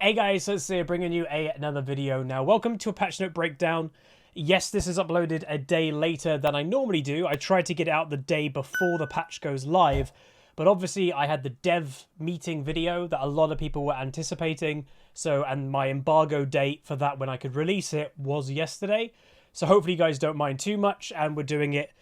Hey guys, so it's here bringing you another video now. Welcome to a patch note breakdown. Yes, this is uploaded a day later than I normally do. I tried to get it out the day before the patch goes live, but obviously I had the dev meeting video that a lot of people were anticipating. And my embargo date for that when I could release it was yesterday. So hopefully you guys don't mind too much, and we're doing it,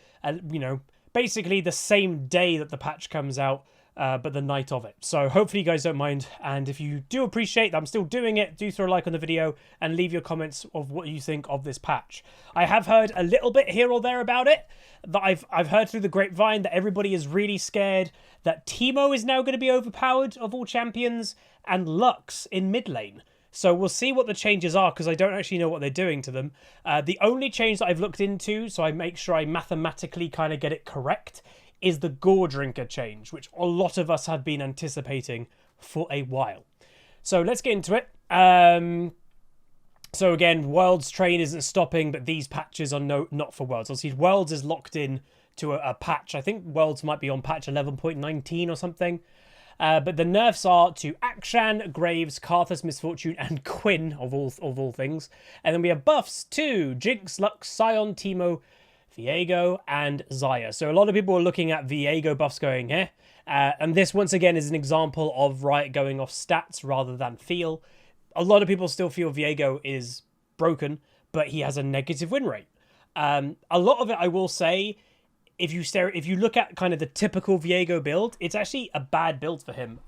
basically the same day that the patch comes out. But the night of it. So hopefully you guys don't mind, and if you do appreciate that I'm still doing it, do throw a like on the video and leave your comments of what you think of this patch. I have heard a little bit here or there about it, that I've heard through the grapevine that everybody is really scared that Teemo is now going to be overpowered of all champions and Lux in mid lane. So we'll see what the changes are, because I don't actually know what they're doing to them. The only change that I've looked into, so I make sure I mathematically kind of get it correct, is the GOREDRINKER change, which a lot of us have been anticipating for a while. So let's get into it. So again, Worlds train isn't stopping, but these patches are not for Worlds. Obviously, Worlds is locked in to a patch. I think Worlds might be on patch 11.19 or something. But the nerfs are to Akshan, Graves, Karthus, Misfortune, and Quinn, of all things. And then we have buffs to Jinx, Lux, Sion, Teemo, Viego, and Xayah. So a lot of people are looking at Viego buffs going, and this once again is an example of Riot going off stats rather than feel. A lot of people still feel Viego is broken, but he has a negative win rate. A lot of it, I will say, if you look at kind of the typical Viego build, it's actually a bad build for him.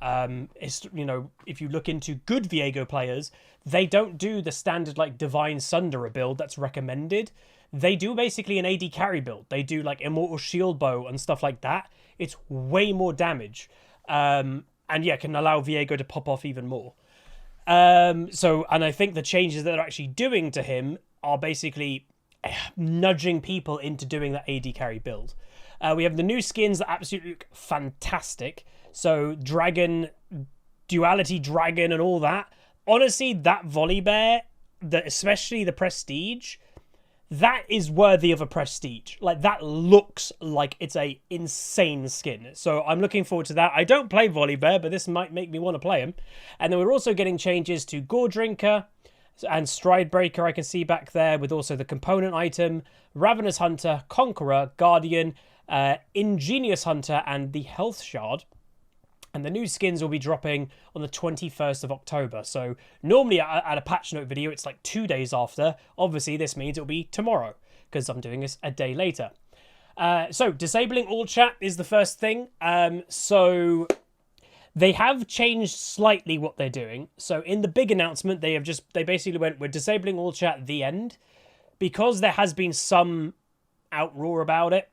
If you look into good Viego players, they don't do the standard like Divine Sunderer build that's recommended. They do basically an AD carry build. They do like Immortal Shield Bow and stuff like that. It's way more damage. And yeah, can allow Viego to pop off even more. And I think the changes that they're actually doing to him are basically nudging people into doing that AD carry build. We have the new skins that absolutely look fantastic. So Dragon, Duality Dragon and all that. Honestly, that Volibear, especially the Prestige, that is worthy of a prestige. Like, that looks like it's a insane skin. So I'm looking forward to that. I don't play Volibear, but this might make me want to play him. And then we're also getting changes to GOREDRINKER and Stridebreaker, I can see back there, with also the component item, Ravenous Hunter, Conqueror, Guardian, Ingenious Hunter, and the Health Shard. And the new skins will be dropping on the 21st of October. So normally at a patch note video, it's like 2 days after. Obviously, this means it'll be tomorrow, because I'm doing this a day later. So disabling all chat is the first thing. So they have changed slightly what they're doing. So in the big announcement, they basically went, we're disabling all chat at the end, because there has been some outroar about it.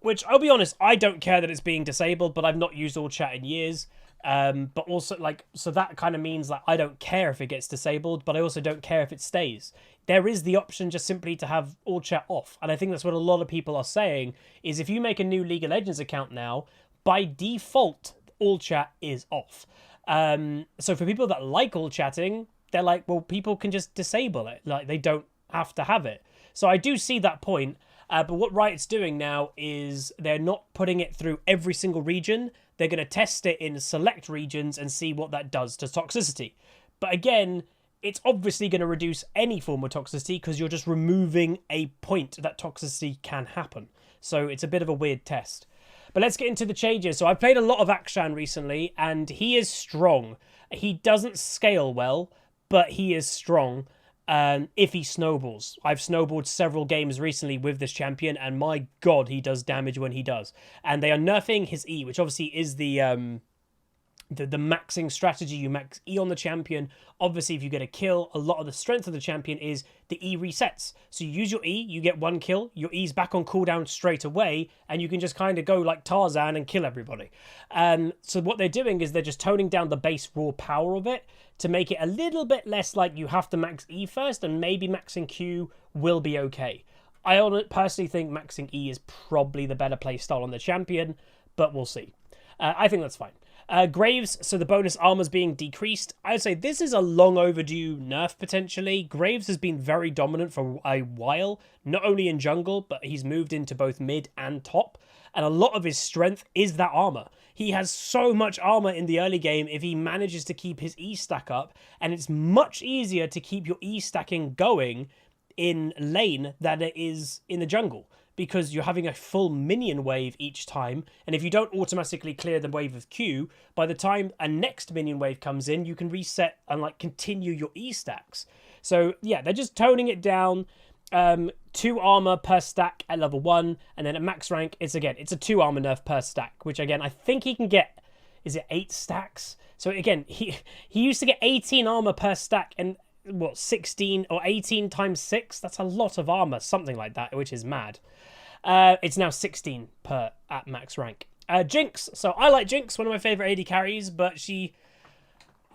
Which, I'll be honest, I don't care that it's being disabled, but I've not used all chat in years. But also, so that kind of means that I don't care if it gets disabled, but I also don't care if it stays. There is the option just simply to have all chat off. And I think that's what a lot of people are saying, is if you make a new League of Legends account now, by default, all chat is off. So for people that like all chatting, they're like, well, people can just disable it. Like, they don't have to have it. So I do see that point. But what Riot's doing now is they're not putting it through every single region. They're going to test it in select regions and see what that does to toxicity. But again, it's obviously going to reduce any form of toxicity, because you're just removing a point that toxicity can happen. So it's a bit of a weird test. But let's get into the changes. So I've played a lot of Akshan recently, and he is strong. He doesn't scale well, but he is strong. If he snowballs. I've snowballed several games recently with this champion, and my god, he does damage when he does. And they are nerfing his E, which obviously is the maxing strategy. You max E on the champion. Obviously, if you get a kill, a lot of the strength of the champion is the E resets. So you use your E, you get one kill, your E's back on cooldown straight away, and you can just kind of go like Tarzan and kill everybody. So what they're doing is they're just toning down the base raw power of it to make it a little bit less like you have to max E first, and maybe maxing Q will be okay. I personally think maxing E is probably the better play style on the champion, but we'll see. I think that's fine. Graves, so the bonus armor's being decreased. I'd say this is a long overdue nerf, potentially. Graves has been very dominant for a while, not only in jungle, but he's moved into both mid and top. and a lot of his strength is that armor. He has so much armor in the early game if he manages to keep his E stack up, and it's much easier to keep your E stacking going in lane than it is in the jungle, because you're having a full minion wave each time, and if you don't automatically clear the wave of Q, by the time a next minion wave comes in, you can reset and like continue your E stacks. So yeah, they're just toning it down. 2 armor per stack at level 1, and then at max rank, it's a 2 armor nerf per stack, which again, I think he can get, is it 8 stacks? So again, he used to get 18 armor per stack, and what, 16 or 18 times 6? That's a lot of armor, something like that, which is mad. It's now 16 per at max rank. Jinx. So I like Jinx, one of my favorite AD carries, but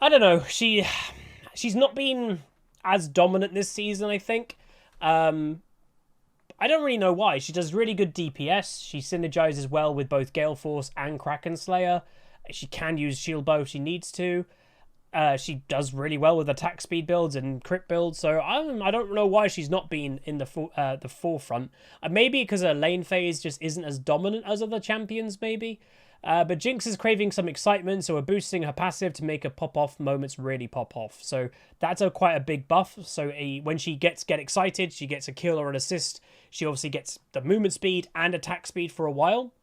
I don't know, she's not been as dominant this season, I think. I don't really know why. She does really good DPS. She synergizes well with both Gale Force and Kraken Slayer. She can use shield bow if she needs to. She does really well with attack speed builds and crit builds. So I don't know why she's not been in the forefront. Maybe because her lane phase just isn't as dominant as other champions, maybe. But Jinx is craving some excitement, so we're boosting her passive to make her pop-off moments really pop off. So that's quite a big buff. So when she get excited, she gets a kill or an assist. She obviously gets the movement speed and attack speed for a while.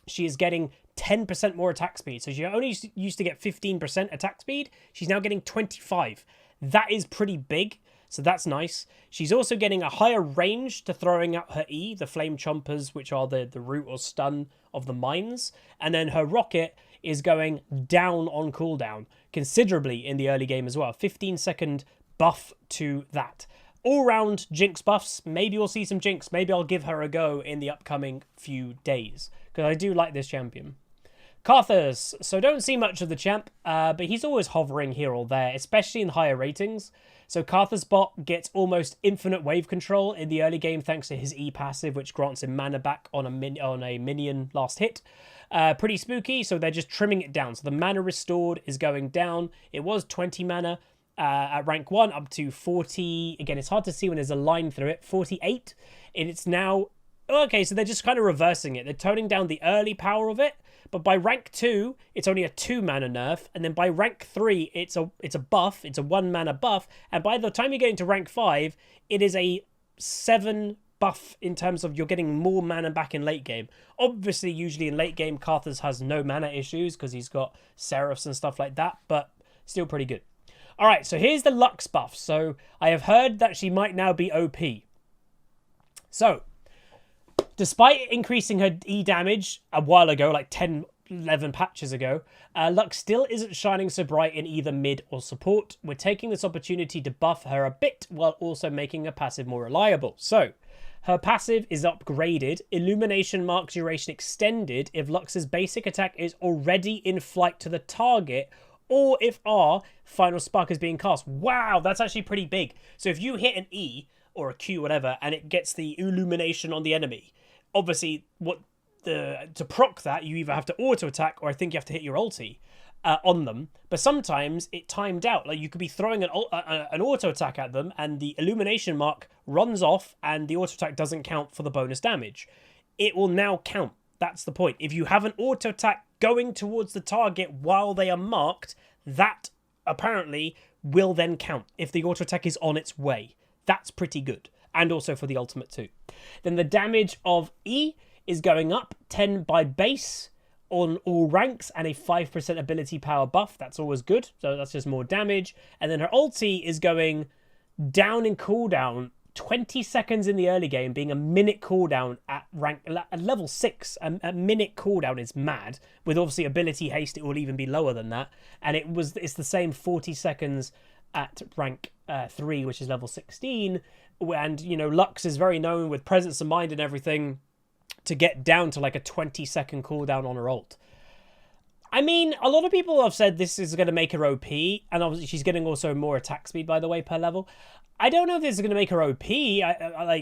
She is getting 10% more attack speed. So she only used to get 15% attack speed. She's now getting 25. That is pretty big. So that's nice. She's also getting a higher range to throwing out her E, the Flame Chompers, which are the root or stun of the mines. And then her rocket is going down on cooldown considerably in the early game as well. 15-second buff to that. All-round Jinx buffs. Maybe we'll see some Jinx. Maybe I'll give her a go in the upcoming few days, because I do like this champion. Karthus. So don't see much of the champ, but he's always hovering here or there, especially in higher ratings. So Karthus bot gets almost infinite wave control in the early game thanks to his E passive, which grants him mana back on a minion last hit. Pretty spooky, so they're just trimming it down. So the mana restored is going down. It was 20 mana at rank 1 up to 40. Again, it's hard to see when there's a line through it. 48. And it's now... Okay, so they're just kind of reversing it. They're toning down the early power of it. But by rank 2, it's only a 2 mana nerf, and then by rank 3, it's a buff, it's a 1 mana buff, and by the time you get into rank 5, it is a 7 buff in terms of you're getting more mana back in late game. Obviously, usually in late game, Karthus has no mana issues because he's got Seraphs and stuff like that, but still pretty good. Alright, so here's the Lux buff. So I have heard that she might now be OP. So... despite increasing her E damage a while ago, like 10, 11 patches ago, Lux still isn't shining so bright in either mid or support. We're taking this opportunity to buff her a bit while also making her passive more reliable. So, her passive is upgraded, Illumination Mark duration extended if Lux's basic attack is already in flight to the target, or if our final spark is being cast. Wow, that's actually pretty big. So if you hit an E, or a Q, whatever, and it gets the illumination on the enemy, obviously, to proc that, you either have to auto-attack or I think you have to hit your ulti on them. But sometimes it timed out. Like, you could be throwing an auto-attack at them and the illumination mark runs off and the auto-attack doesn't count for the bonus damage. It will now count. That's the point. If you have an auto-attack going towards the target while they are marked, that apparently will then count if the auto-attack is on its way. That's pretty good. And also for the ultimate too. Then the damage of E is going up 10 by base on all ranks and a 5% ability power buff. That's always good. So that's just more damage. And then her ulti is going down in cooldown 20 seconds in the early game, being a minute cooldown at level 6. A minute cooldown is mad. With obviously ability haste, it will even be lower than that. And it's the same 40 seconds at rank 3, which is level 16. And, you know, Lux is very known with presence of mind and everything to get down to like a 20-second cooldown on her ult. I mean, a lot of people have said this is going to make her OP, and obviously she's getting also more attack speed, by the way, per level. I don't know if this is going to make her OP,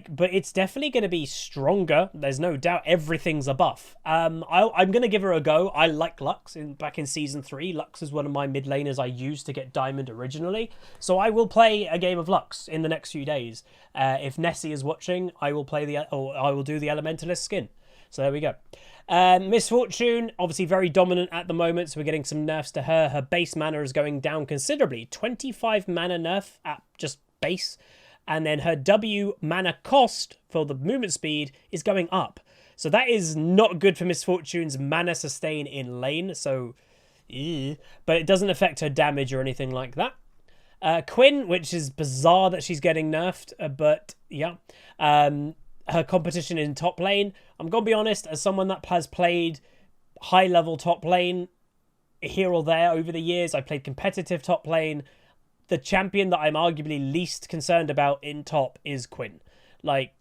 but it's definitely going to be stronger. There's no doubt everything's a buff. I'm going to give her a go. I like Lux. Back in Season 3, Lux is one of my mid laners I used to get Diamond originally. So I will play a game of Lux in the next few days. If Nessie is watching, I will do the Elementalist skin. So there we go. Miss Fortune, obviously very dominant at the moment, so we're getting some nerfs to her. Her base mana is going down considerably. 25 mana nerf at just base. And then her W mana cost for the movement speed is going up. So that is not good for Miss Fortune's mana sustain in lane. So, but it doesn't affect her damage or anything like that. Quinn, which is bizarre that she's getting nerfed, but yeah. Her competition in top lane, I'm going to be honest, as someone that has played high-level top lane here or there over the years, I played competitive top lane, the champion that I'm arguably least concerned about in top is Quinn. Like,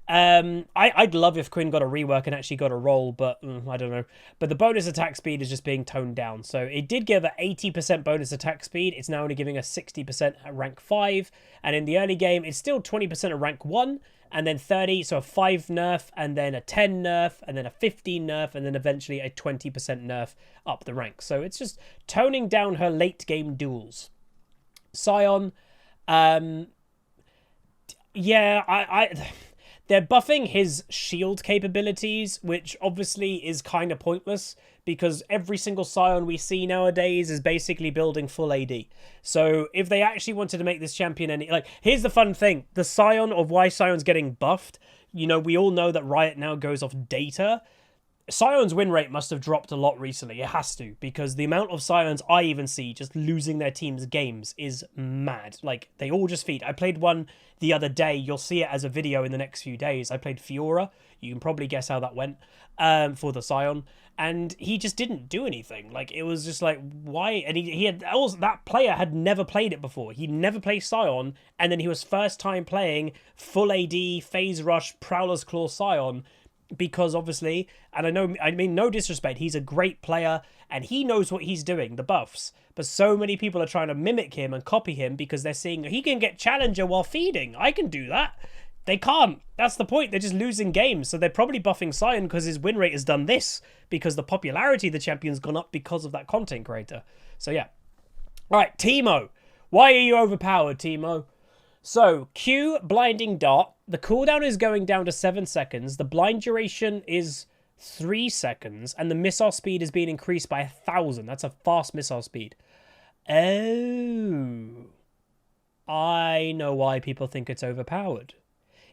I'd love if Quinn got a rework and actually got a role, but I don't know. But the bonus attack speed is just being toned down. So it did give her 80% bonus attack speed. It's now only giving her 60% at rank 5. And in the early game, it's still 20% at rank 1. And then 30, so a 5 nerf, and then a 10 nerf, and then a 15 nerf, and then eventually a 20% nerf up the ranks. So it's just toning down her late game duels. Sion, yeah, they're buffing his shield capabilities, which obviously is kind of pointless because every single Scion we see nowadays is basically building full AD. So if they actually wanted to make this champion any... Like, here's the fun thing. The Scion of why Sion's getting buffed, you know, we all know that Riot now goes off data. Sion's win rate must have dropped a lot recently. It has to, because the amount of Scions I even see just losing their team's games is mad. Like, they all just feed. I played one the other day. You'll see it as a video in the next few days. I played Fiora. You can probably guess how that went for the Scion. And he just didn't do anything. Like, it was just like, why? And he had also, that player had never played it before. He never played Scion. And then he was first time playing full AD, Phase Rush, Prowler's Claw Scion. Because obviously, and I mean, no disrespect, he's a great player and he knows what he's doing, the buffs. But so many people are trying to mimic him and copy him because they're seeing he can get Challenger while feeding. I can do that. They can't. That's the point. They're just losing games. So they're probably buffing Sion because his win rate has done this, because the popularity of the champion's gone up because of that content creator. So yeah. All right, Teemo. Why are you overpowered, Teemo? So, Q, Blinding Dart. The cooldown is going down to 7 seconds. The blind duration is 3 seconds. And the missile speed is being increased by 1,000. That's a fast missile speed. Oh. I know why people think it's overpowered.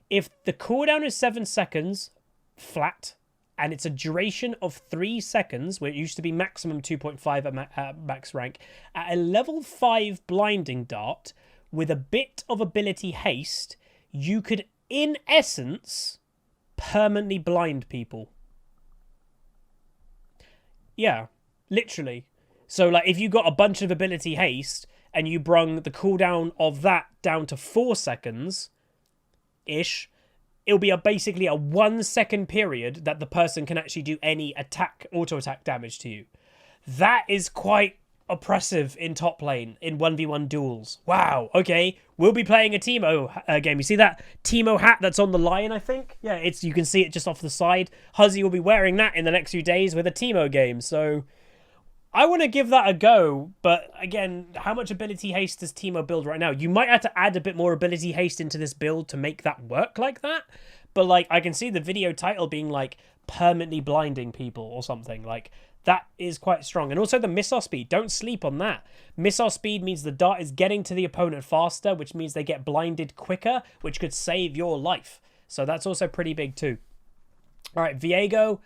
If the cooldown is 7 seconds, flat, and it's a duration of 3 seconds, where it used to be maximum 2.5 at max rank, at a level 5 Blinding Dart, with a bit of ability haste, you could, in essence, permanently blind people. Yeah, literally. So, like, if you got a bunch of ability haste and you brung the cooldown of that down to 4 seconds-ish, it'll be basically a 1 second period that the person can actually do any auto-attack damage to you. That is quite oppressive in top lane in 1v1 duels. Wow, okay. We'll be playing a Teemo game. You see that Teemo hat that's on the lion, I think? Yeah, you can see it just off the side. Huzzy will be wearing that in the next few days with a Teemo game. So I want to give that a go. But again, how much ability haste does Teemo build right now? You might have to add a bit more ability haste into this build to make that work like that. But like, I can see the video title being like permanently blinding people or something. Like, that is quite strong. And also the missile speed. Don't sleep on that. Missile speed means the dart is getting to the opponent faster, which means they get blinded quicker, which could save your life. So that's also pretty big too. All right, Viego.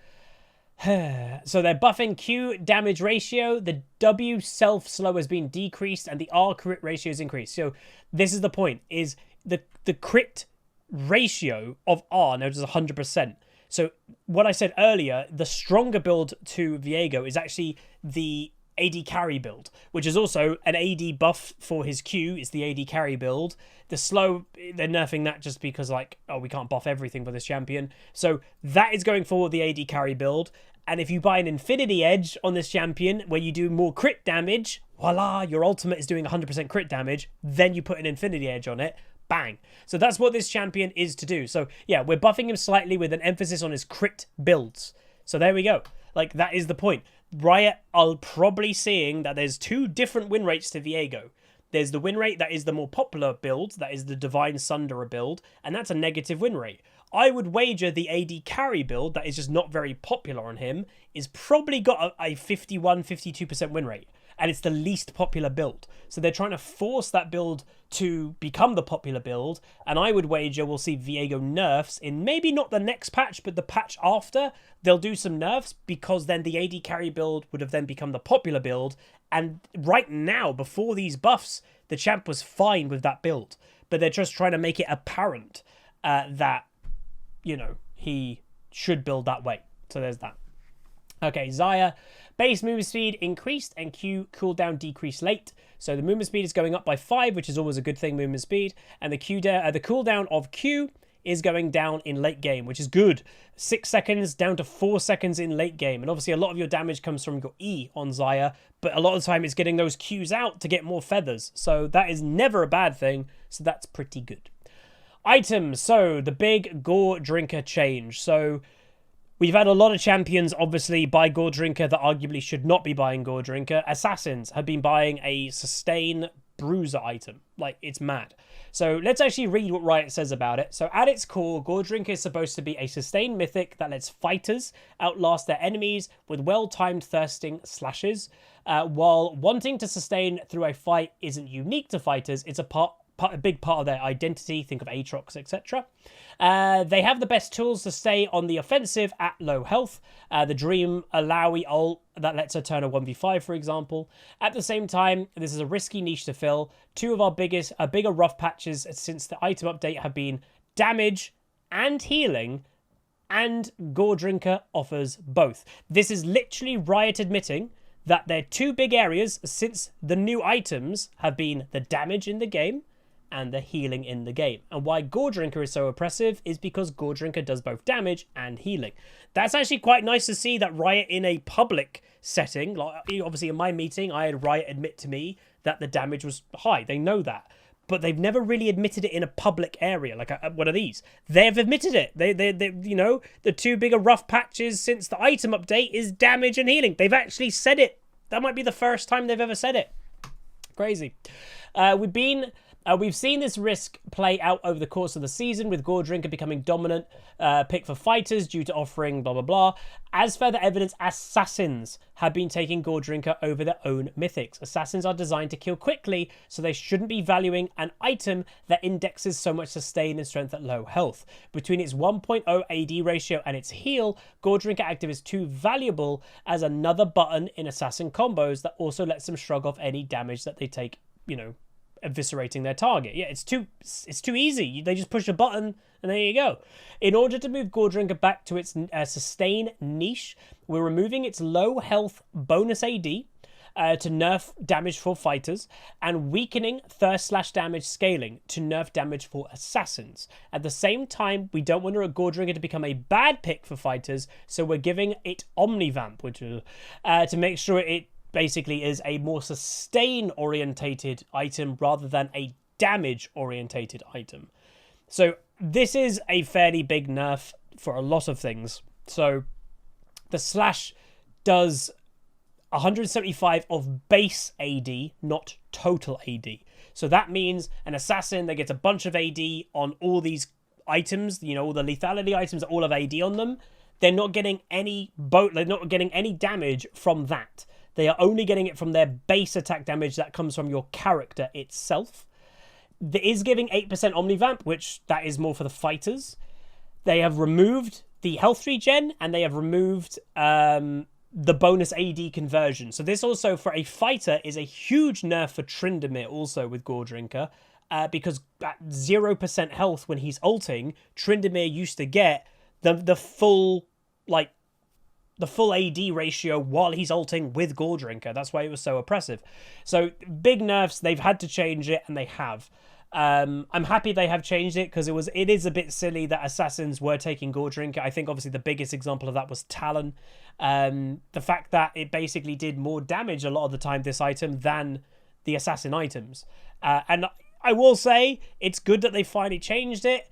So they're buffing Q damage ratio. The W self-slow has been decreased and the R crit ratio is increased. So this is the point, is the crit ratio of R now is 100%. So what I said earlier, the stronger build to Viego is actually the AD carry build, which is also an AD buff for his Q. It's the AD carry build. The slow, they're nerfing that just because, like, oh, we can't buff everything for this champion. So that is going forward, the AD carry build. And if you buy an Infinity Edge on this champion where you do more crit damage, voila, your ultimate is doing 100% crit damage. Then you put an Infinity Edge on it. Bang. So that's what this champion is to do. So yeah, we're buffing him slightly with an emphasis on his crit builds. So there we go. Like, that is the point. Riot are probably seeing that there's 2 different win rates to Viego. There's the win rate that is the more popular build, that is the Divine Sunderer build, and that's a negative win rate. I would wager the AD carry build that is just not very popular on him is probably got a 51, 52% win rate. And it's the least popular build. So they're trying to force that build to become the popular build. And I would wager we'll see Viego nerfs in maybe not the next patch, but the patch after. They'll do some nerfs because then the AD carry build would have then become the popular build. And right now, before these buffs, the champ was fine with that build. But they're just trying to make it apparent that, you know, he should build that way. So there's that. Okay, Xayah. Base movement speed increased and Q cooldown decreased late. So the movement speed is going up by 5, which is always a good thing, movement speed. And the cooldown of Q is going down in late game, which is good. 6 seconds down to 4 seconds in late game. And obviously a lot of your damage comes from your E on Xayah, but a lot of the time it's getting those Qs out to get more feathers. So that is never a bad thing. So that's pretty good. Items. So the big GOREDRINKER change. So we've had a lot of champions, obviously, buy GOREDRINKER that arguably should not be buying GOREDRINKER. Assassins have been buying a sustain bruiser item. Like, it's mad. So let's actually read what Riot says about it. So at its core, GOREDRINKER is supposed to be a sustained mythic that lets fighters outlast their enemies with well-timed thirsting slashes. While wanting to sustain through a fight isn't unique to fighters, it's a big part of their identity. Think of Aatrox, etc. They have the best tools to stay on the offensive at low health. The Dream Alawi ult that lets her turn a 1v5, for example. At the same time, this is a risky niche to fill. Two of our bigger rough patches since the item update have been damage and healing, and GOREDRINKER offers both. This is literally Riot admitting that their two big areas since the new items have been the damage in the game and the healing in the game. And why GOREDRINKER is so oppressive is because GOREDRINKER does both damage and healing. That's actually quite nice to see that Riot in a public setting, like obviously in my meeting, I had Riot admit to me that the damage was high. They know that. But they've never really admitted it in a public area, like one of these. They've admitted it. They you know, the two bigger rough patches since the item update is damage and healing. They've actually said it. That might be the first time they've ever said it. Crazy. We've seen this risk play out over the course of the season, with GOREDRINKER becoming dominant pick for fighters due to offering blah blah blah. As further evidence, assassins have been taking GOREDRINKER over their own mythics. Assassins are designed to kill quickly, so they shouldn't be valuing an item that indexes so much sustain and strength at low health. Between its 1.0 AD ratio and its heal, GOREDRINKER Active is too valuable as another button in assassin combos that also lets them shrug off any damage that they take, you know, eviscerating their target. Yeah, it's too easy. They just push a button and there you go. In order to move GOREDRINKER back to its sustain niche, we're removing its low health bonus AD to nerf damage for fighters, and weakening thirst / damage scaling to nerf damage for assassins. At the same time, we don't want GOREDRINKER to become a bad pick for fighters, so we're giving it Omnivamp, which is to make sure it basically is a more sustain orientated item rather than a damage orientated item. So this is a fairly big nerf for a lot of things. So the slash does 175 of base AD, not total AD. So that means an assassin that gets a bunch of AD on all these items, you know, all the lethality items that all have AD on them, they're not getting any they're not getting any damage from that. They are only getting it from their base attack damage that comes from your character itself. It is giving 8% Omnivamp, which that is more for the fighters. They have removed the health regen, and they have removed the bonus AD conversion. So this also, for a fighter, is a huge nerf for Tryndamere also with GOREDRINKER, because at 0% health when he's ulting, Tryndamere used to get the full, like, the full AD ratio while he's ulting with GOREDRINKER. That's why it was so oppressive. So big nerfs, they've had to change it, and they have. I'm happy they have changed it, because it is a bit silly that assassins were taking GOREDRINKER. I think obviously the biggest example of that was Talon. The fact that it basically did more damage a lot of the time, this item, than the assassin items. And I will say it's good that they finally changed it.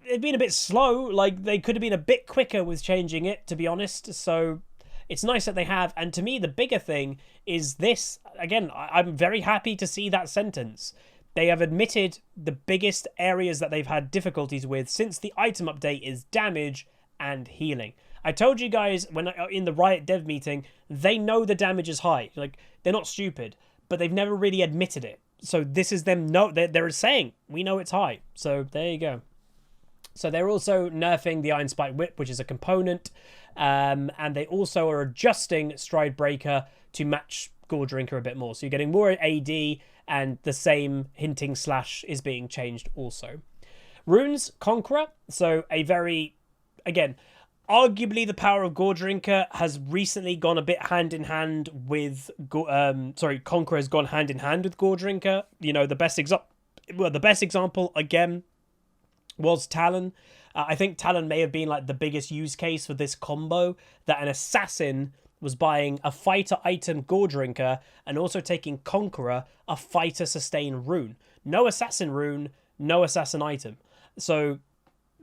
It'd been a bit slow. Like, they could have been a bit quicker with changing it, to be honest. So it's nice that they have. And to me, the bigger thing is this. Again, I'm very happy to see that sentence. They have admitted the biggest areas that they've had difficulties with since the item update is damage and healing. I told you guys when in the Riot dev meeting, they know the damage is high. Like, they're not stupid, but they've never really admitted it. So this is them, they're saying, we know it's high. So there you go. So they're also nerfing the Iron Spike Whip, which is a component. And they also are adjusting Stride Breaker to match Goredrinker a bit more. So you're getting more AD, and the same hinting slash is being changed also. Runes, Conqueror. So a very, again, arguably the power of Goredrinker has recently gone a bit hand in hand with, Conqueror has gone hand in hand with Goredrinker. You know, the best example, again, was Talon. I think Talon may have been like the biggest use case for this combo, that an assassin was buying a fighter item Goredrinker and also taking Conqueror, a fighter sustain rune. No assassin rune, no assassin item. So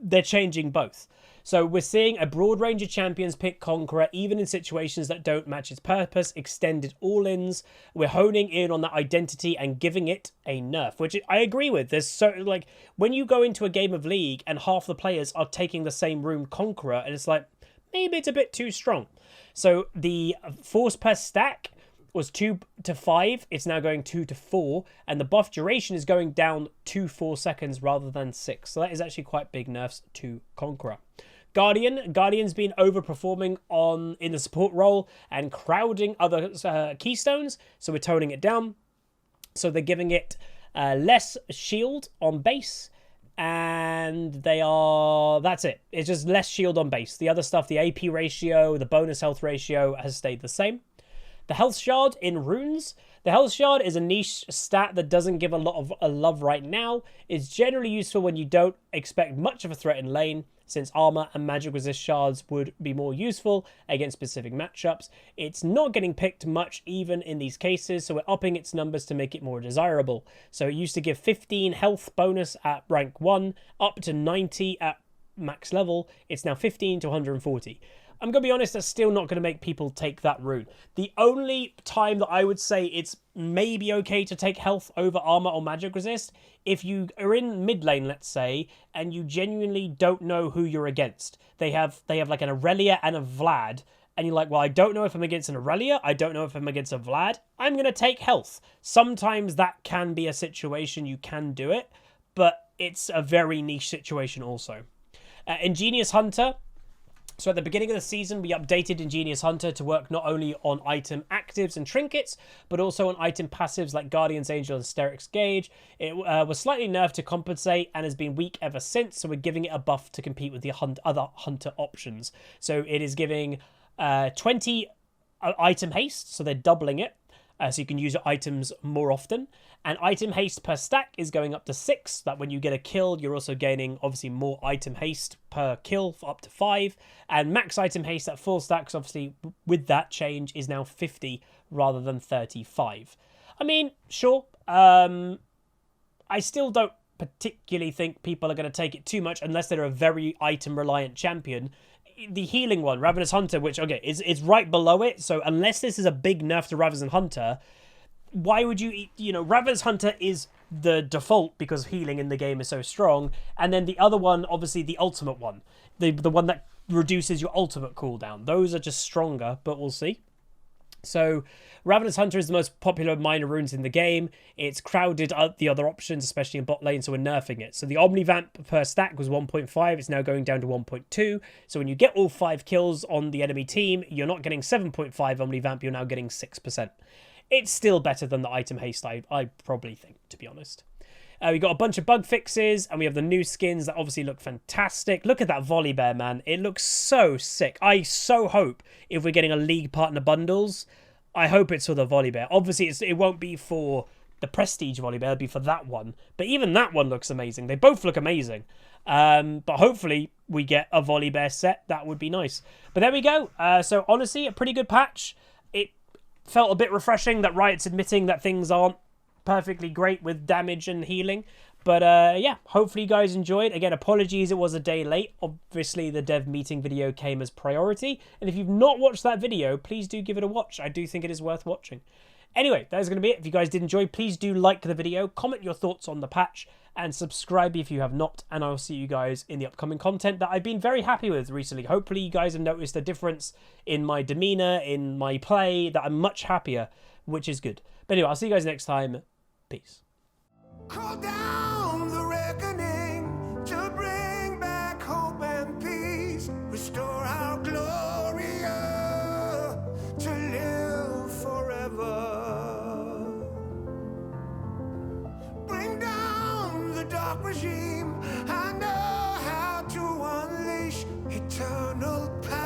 they're changing both. So we're seeing a broad range of champions pick Conqueror, even in situations that don't match its purpose, extended all-ins. We're honing in on that identity and giving it a nerf, which I agree with. There's so, like, when you go into a game of League and half the players are taking the same rune Conqueror, and it's like, maybe it's a bit too strong. So the force per stack was 2 to 5. It's now going 2 to 4. And the buff duration is going down to 4 seconds rather than 6. So that is actually quite big nerfs to Conqueror. Guardian's been overperforming in the support role and crowding other keystones. So we're toning it down. So they're giving it less shield on base. And that's it. It's just less shield on base. The other stuff, the AP ratio, the bonus health ratio has stayed the same. The health shard in runes. The health shard is a niche stat that doesn't give a lot of love right now. It's generally useful when you don't expect much of a threat in lane, since armor and magic resist shards would be more useful against specific matchups. It's not getting picked much even in these cases, so we're upping its numbers to make it more desirable. So it used to give 15 health bonus at rank 1, up to 90 at max level. It's now 15 to 140. I'm going to be honest, that's still not going to make people take that rune. The only time that I would say it's maybe okay to take health over armor or magic resist, if you are in mid lane, let's say, and you genuinely don't know who you're against. They have like an Aurelia and a Vlad, and you're like, well, I don't know if I'm against an Aurelia, I don't know if I'm against a Vlad, I'm going to take health. Sometimes that can be a situation you can do it, but it's a very niche situation also. Ingenious Hunter. So at the beginning of the season, we updated Ingenious Hunter to work not only on item actives and trinkets, but also on item passives like Guardian's Angel and Steric's Gauge. It was slightly nerfed to compensate and has been weak ever since, so we're giving it a buff to compete with the other Hunter options. So it is giving 20 item haste, so they're doubling it. So you can use your items more often. And item haste per stack is going up to 6. That when you get a kill, you're also gaining, obviously, more item haste per kill for up to 5. And max item haste at full stacks, obviously, with that change, is now 50 rather than 35. I mean, sure. I still don't particularly think people are going to take it too much unless they're a very item-reliant champion. The healing one, Ravenous Hunter, which, okay, is right below it. So unless this is a big nerf to Ravenous Hunter, why would you, Ravenous Hunter is the default because healing in the game is so strong. And then the other one, obviously the ultimate one, the one that reduces your ultimate cooldown. Those are just stronger, but we'll see. So Ravenous Hunter is the most popular minor runes in the game. It's crowded out the other options, especially in bot lane, so we're nerfing it. So the Omnivamp per stack was 1.5. It's now going down to 1.2. So when you get all 5 kills on the enemy team, you're not getting 7.5 Omnivamp, you're now getting 6%. It's still better than the item haste, I probably think, to be honest. We got a bunch of bug fixes, and we have the new skins that obviously look fantastic. Look at that volley bear, man. It looks so sick. I so hope if we're getting a league partner bundles, I hope it's for the volley bear. Obviously, it won't be for the prestige volley bear. It'll be for that one. But even that one looks amazing. They both look amazing. But hopefully we get a volley bear set. That would be nice. But there we go. So honestly, a pretty good patch. It felt a bit refreshing that Riot's admitting that things aren't perfectly great with damage and healing. But yeah, hopefully you guys enjoyed. Again, apologies it was a day late. Obviously the dev meeting video came as priority. And if you've not watched that video, please do give it a watch. I do think it is worth watching. Anyway, that is going to be it. If you guys did enjoy, please do like the video, comment your thoughts on the patch, and subscribe if you have not. And I'll see you guys in the upcoming content that I've been very happy with recently. Hopefully you guys have noticed a difference in my demeanor, in my play, that I'm much happier, which is good. But anyway, I'll see you guys next time. Peace. Call down the reckoning to bring back hope and peace. Restore our glory to live forever. Bring down the dark regime. I know how to unleash eternal power.